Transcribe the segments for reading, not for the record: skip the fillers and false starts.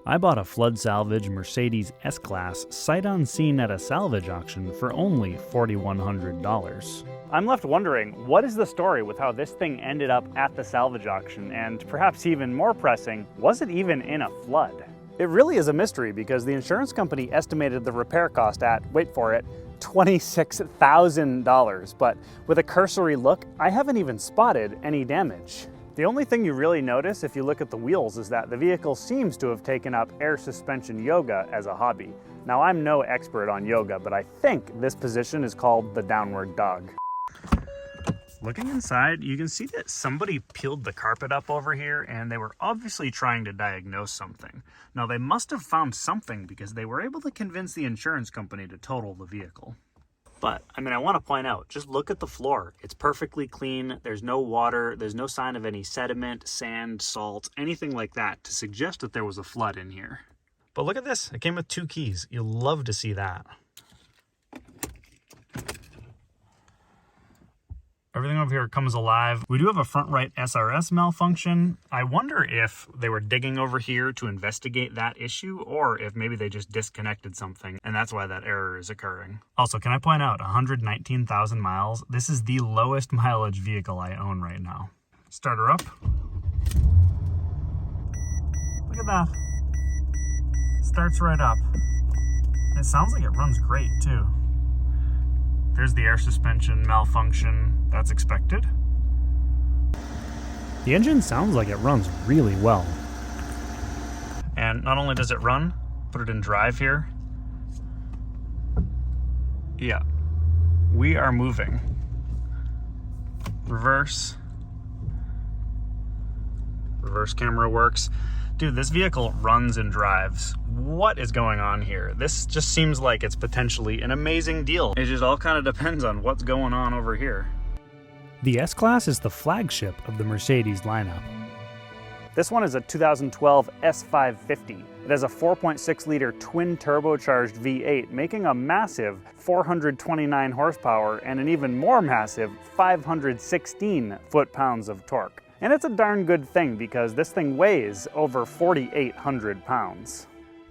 I bought a flood salvage Mercedes S-Class sight unseen at a salvage auction for only $4,100. I'm left wondering, what is the story with how this thing ended up at the salvage auction? And perhaps even more pressing, was it even in a flood? It really is a mystery because the insurance company estimated the repair cost at, wait for it, $26,000. But with a cursory look, I haven't even spotted any damage. The only thing you really notice if you look at the wheels is that the vehicle seems to have taken up air suspension yoga as a hobby. Now, I'm no expert on yoga, but I think this position is called the downward dog. Looking inside, you can see that somebody peeled the carpet up over here and they were obviously trying to diagnose something. Now, they must have found something because they were able to convince the insurance company to total the vehicle. But, I want to point out, just look at the floor. It's perfectly clean, there's no water, there's no sign of any sediment, sand, salt, anything like that to suggest that there was a flood in here. But look at this, it came with 2 keys. You'll love to see that. Everything over here comes alive. We do have a front right SRS malfunction. I wonder if they were digging over here to investigate that issue, or if maybe they just disconnected something and that's why that error is occurring. Also, can I point out, 119,000 miles. This is the lowest mileage vehicle I own right now. Start her up. Look at that. Starts right up. And it sounds like it runs great too. There's the air suspension malfunction. That's expected. The engine sounds like it runs really well. And not only does it run, put it in drive here. Yeah, we are moving. Reverse. Reverse camera works. Dude, this vehicle runs and drives. What is going on here? This just seems like it's potentially an amazing deal. It just all kind of depends on what's going on over here. The S-Class is the flagship of the Mercedes lineup. This one is a 2012 S550. It has a 4.6-liter twin-turbocharged V8, making a massive 429 horsepower and an even more massive 516 foot-pounds of torque. And it's a darn good thing because this thing weighs over 4,800 pounds.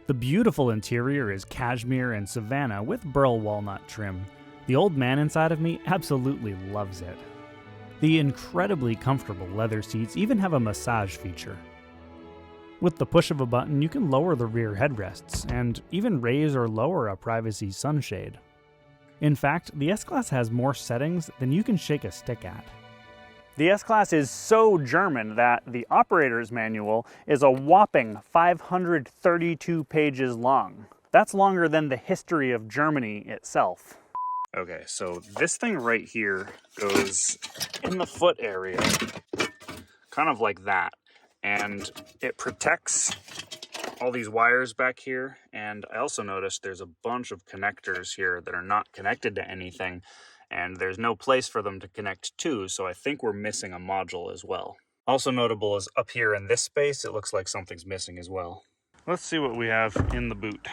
The beautiful interior is cashmere and Savannah with burl walnut trim. The old man inside of me absolutely loves it. The incredibly comfortable leather seats even have a massage feature. With the push of a button, you can lower the rear headrests and even raise or lower a privacy sunshade. In fact, the S-Class has more settings than you can shake a stick at. The S-Class is so German that the operator's manual is a whopping 532 pages long. That's longer than the history of Germany itself. Okay, so this thing right here goes in the foot area, kind of like that. And it protects all these wires back here. And I also noticed there's a bunch of connectors here that are not connected to anything. And there's no place for them to connect to, so I think we're missing a module as well. Also notable is up here in this space, it looks like something's missing as well. Let's see what we have in the boot.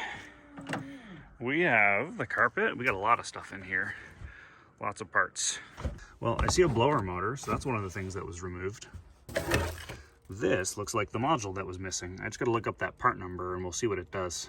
We have the carpet. We got a lot of stuff in here. Lots of parts. Well, I see a blower motor, so that's one of the things that was removed. This looks like the module that was missing. I just gotta look up that part number and we'll see what it does.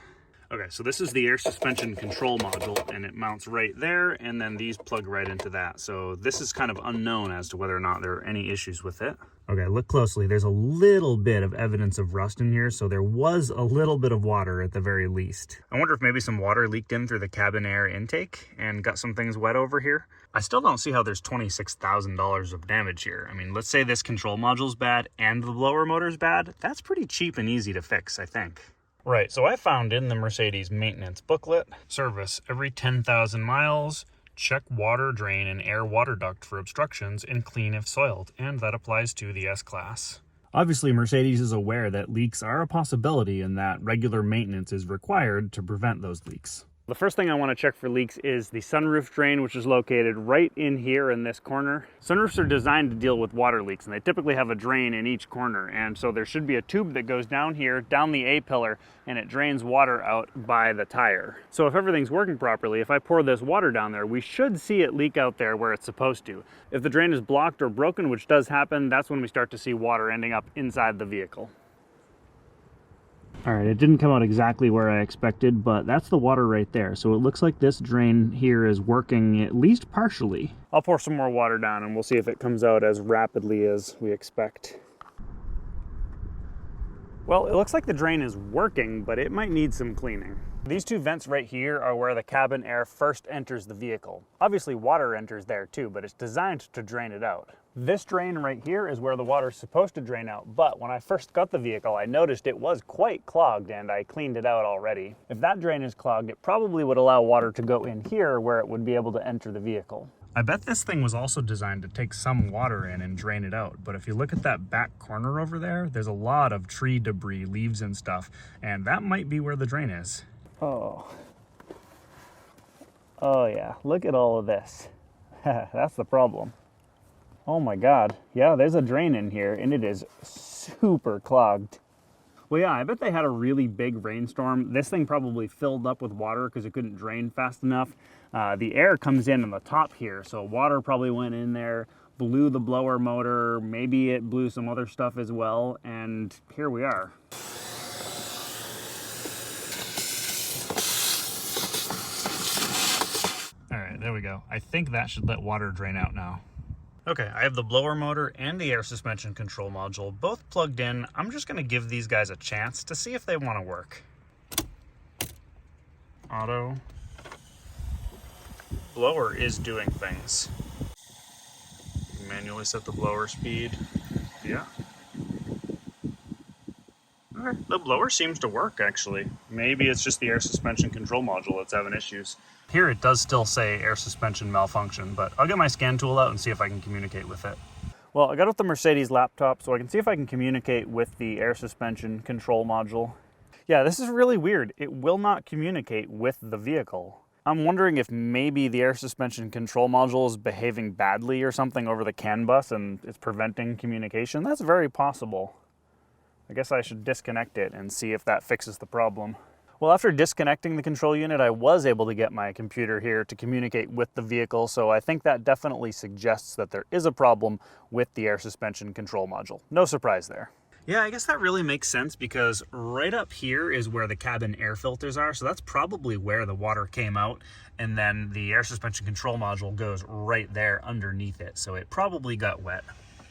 Okay, so this is the air suspension control module and it mounts right there and then these plug right into that. So this is kind of unknown as to whether or not there are any issues with it. Okay, look closely. There's a little bit of evidence of rust in here, so there was a little bit of water at the very least. I wonder if maybe some water leaked in through the cabin air intake and got some things wet over here. I still don't see how there's $26,000 of damage here. I mean, let's say this control module's bad and the blower motor's bad. That's pretty cheap and easy to fix, I think. Right, so I found in the Mercedes maintenance booklet, service every 10,000 miles, check water drain and air water duct for obstructions and clean if soiled, and that applies to the S-Class. Obviously, Mercedes is aware that leaks are a possibility and that regular maintenance is required to prevent those leaks. The first thing I want to check for leaks is the sunroof drain, which is located right in here in this corner. Sunroofs are designed to deal with water leaks, and they typically have a drain in each corner. And so there should be a tube that goes down here, down the A-pillar, and it drains water out by the tire. So if everything's working properly, if I pour this water down there, we should see it leak out there where it's supposed to. If the drain is blocked or broken, which does happen, that's when we start to see water ending up inside the vehicle. All right, it didn't come out exactly where I expected, but that's the water right there. So it looks like this drain here is working at least partially. I'll pour some more water down and we'll see if it comes out as rapidly as we expect. Well, it looks like the drain is working, but it might need some cleaning. These two vents right here are where the cabin air first enters the vehicle. Obviously water enters there too, but it's designed to drain it out. This drain right here is where the water is supposed to drain out, but when I first got the vehicle, I noticed it was quite clogged and I cleaned it out already. If that drain is clogged, it probably would allow water to go in here where it would be able to enter the vehicle. I bet this thing was also designed to take some water in and drain it out, but if you look at that back corner over there, there's a lot of tree debris, leaves and stuff, and that might be where the drain is. Oh yeah, look at all of this. That's the problem. Oh my God, yeah, there's a drain in here and it is super clogged. Well, yeah, I bet they had a really big rainstorm. This thing probably filled up with water because it couldn't drain fast enough. The air comes in on the top here, so water probably went in there, blew the blower motor, maybe it blew some other stuff as well, and here we are. All right, there we go. I think that should let water drain out now. Okay, I have the blower motor and the air suspension control module both plugged in. I'm just gonna give these guys a chance to see if they wanna work. Auto. Blower is doing things. Manually set the blower speed. Yeah. Okay, the blower seems to work actually. Maybe it's just the air suspension control module that's having issues. Here it does still say air suspension malfunction, but I'll get my scan tool out and see if I can communicate with it. Well, I got out the Mercedes laptop so I can see if I can communicate with the air suspension control module. Yeah, this is really weird. It will not communicate with the vehicle. I'm wondering if maybe the air suspension control module is behaving badly or something over the CAN bus and it's preventing communication. That's very possible. I guess I should disconnect it and see if that fixes the problem. Well, after disconnecting the control unit, I was able to get my computer here to communicate with the vehicle, so I think that definitely suggests that there is a problem with the air suspension control module. No surprise there. Yeah, I guess that really makes sense because right up here is where the cabin air filters are, so that's probably where the water came out, and then the air suspension control module goes right there underneath it, so it probably got wet.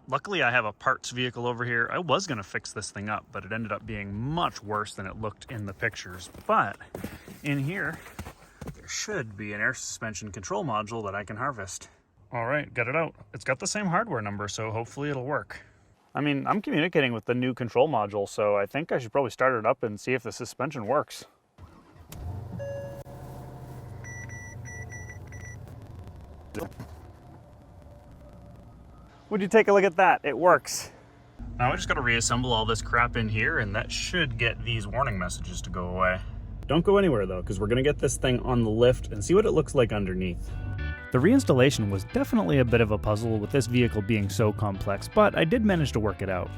Luckily, I have a parts vehicle over here. I was going to fix this thing up, but it ended up being much worse than it looked in the pictures. But in here, there should be an air suspension control module that I can harvest. All right, got it out. It's got the same hardware number, so hopefully it'll work. I mean, I'm communicating with the new control module, so I think I should probably start it up and see if the suspension works. Would you take a look at that? It works. Now I just gotta reassemble all this crap in here and that should get these warning messages to go away. Don't go anywhere though, because we're gonna get this thing on the lift and see what it looks like underneath. The reinstallation was definitely a bit of a puzzle with this vehicle being so complex, but I did manage to work it out.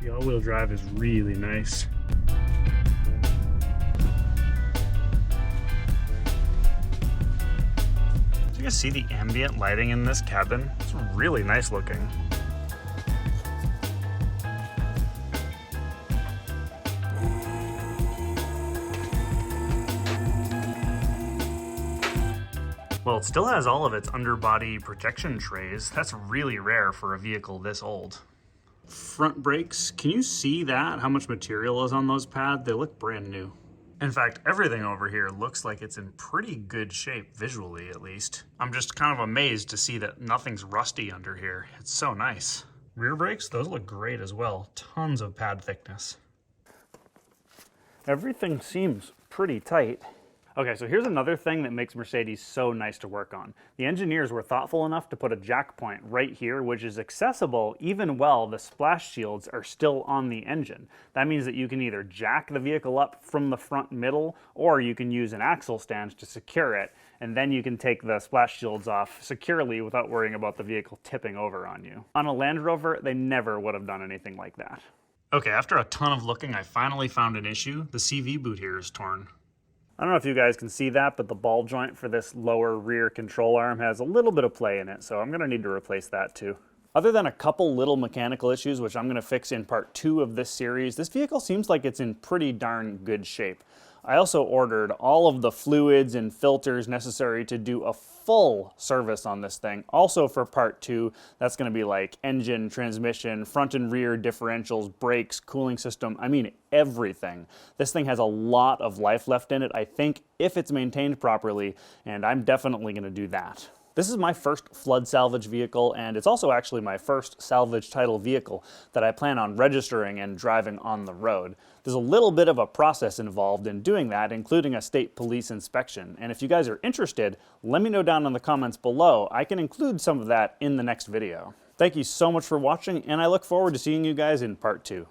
The all-wheel drive is really nice. Do you guys see the ambient lighting in this cabin? It's really nice looking. Well, it still has all of its underbody protection trays. That's really rare for a vehicle this old. Front brakes, can you see that? How much material is on those pads? They look brand new. In fact, everything over here looks like it's in pretty good shape, visually at least. I'm just kind of amazed to see that nothing's rusty under here. It's so nice. Rear brakes, those look great as well. Tons of pad thickness. Everything seems pretty tight. Okay, so here's another thing that makes Mercedes so nice to work on. The engineers were thoughtful enough to put a jack point right here, which is accessible even while the splash shields are still on the engine. That means that you can either jack the vehicle up from the front middle, or you can use an axle stand to secure it, and then you can take the splash shields off securely without worrying about the vehicle tipping over on you. On a Land Rover, they never would have done anything like that. Okay, after a ton of looking, I finally found an issue. The CV boot here is torn. I don't know if you guys can see that, but the ball joint for this lower rear control arm has a little bit of play in it, so I'm going to need to replace that too. Other than a couple little mechanical issues, which I'm going to fix in part 2 of this series, this vehicle seems like it's in pretty darn good shape. I also ordered all of the fluids and filters necessary to do a full service on this thing. Also for part 2, that's going to be like engine, transmission, front and rear differentials, brakes, cooling system, I mean everything. This thing has a lot of life left in it, I think, if it's maintained properly, and I'm definitely going to do that. This is my first flood salvage vehicle, and it's also actually my first salvage title vehicle that I plan on registering and driving on the road. There's a little bit of a process involved in doing that, including a state police inspection. And if you guys are interested, let me know down in the comments below. I can include some of that in the next video. Thank you so much for watching, and I look forward to seeing you guys in part 2.